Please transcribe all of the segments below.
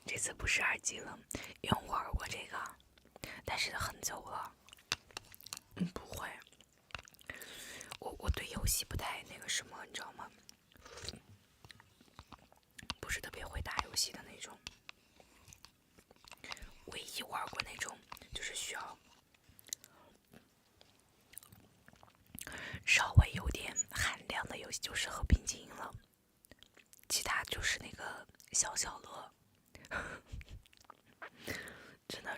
这次不是耳机了，因为我玩过这个，但是很久了。不会，我对游戏不太那个什么，你知道吗？不是特别会打游戏的那种。唯一玩过那种就是需要稍微有点含量的游戏，就是和平精英了。其他就是那个消消乐。真的，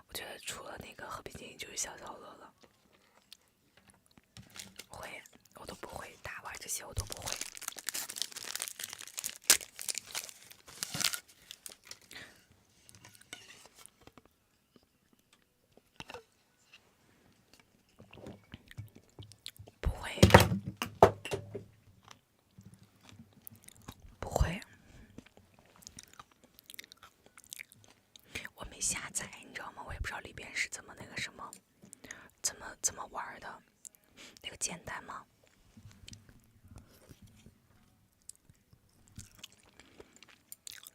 我觉得除了那个和平精英就是消消乐了。我都不会打玩这些，我都不会。不会，不会，我没下载，你知道吗？我也不知道里边是怎么那个什么，怎么玩的，那个简单吗？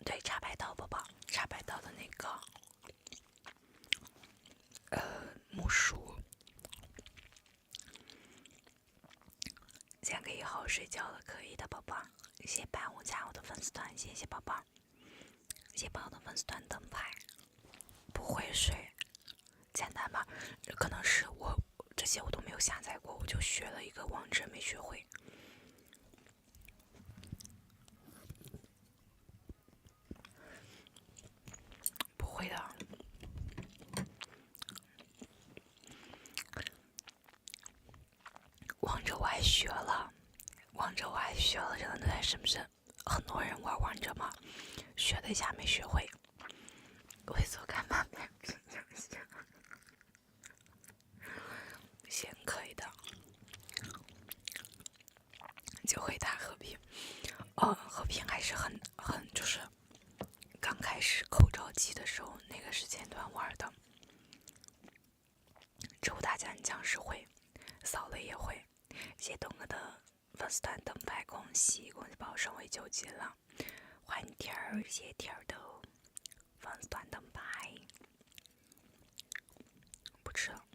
对，茶百道宝宝，茶百道的那个，木薯，现在可以好好睡觉了，可以的，宝宝。谢谢85加我的粉丝团，谢谢宝宝，谢谢宝宝的粉丝团灯牌。不会睡，简单吧？可能是我这些我都没有下载过，我就学了一个网址没学会。不会的。王者我还学了，真的是不是很多人玩王者嘛？学了一下没学会，猥琐干嘛？行，可以的，就会打和平。和平还是很就是刚开始口罩机的时候那个时间段玩的。植物大战僵尸会，扫雷也会。谢谢东哥的粉丝团灯牌，恭喜宝宝升为9级了，欢迎天儿，谢谢天儿的粉丝团灯牌。不吃了。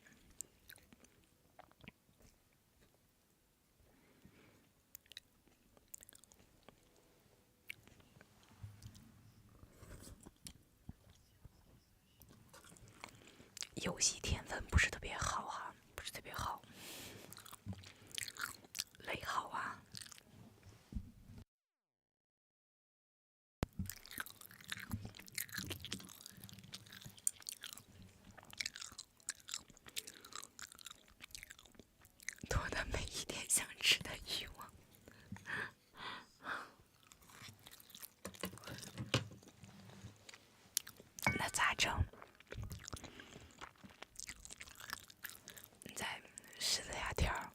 游戏天分不是特别好哈，不是特别好。雷好啊。多的没一点想吃的欲望。那咋整？再试了呀，天儿。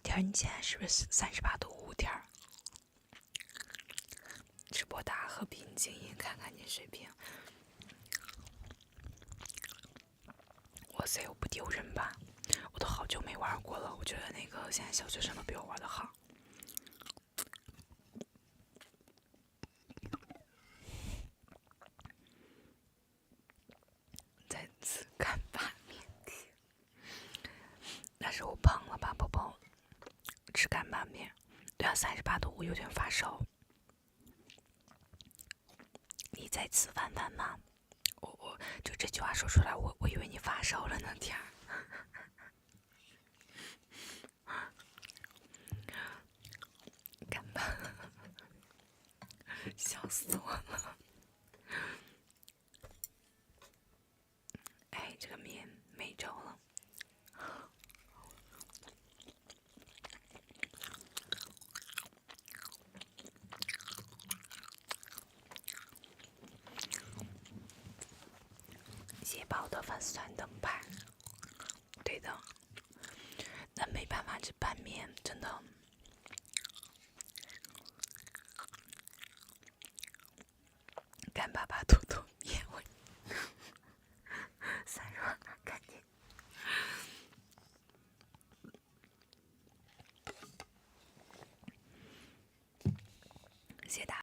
天儿，你现在是不是38.5度？天儿，直播打和平精英，看看你水平。哇塞，我不丢人吧？我都好久没玩过了，我觉得那个现在小学生都比我玩的好。再次干巴面条，那是我胖了吧，宝宝？吃干巴面，对啊，38.5度有点发烧。你在吃饭饭吗？我就这句话说出来，我以为你发烧了呢，天儿。干巴，笑死我了。哎，这个面没招了。谢谢宝的粉丝团灯牌。对的，那没办法，这拌面真的。干巴巴土土面味。散热，赶紧。谢谢大家。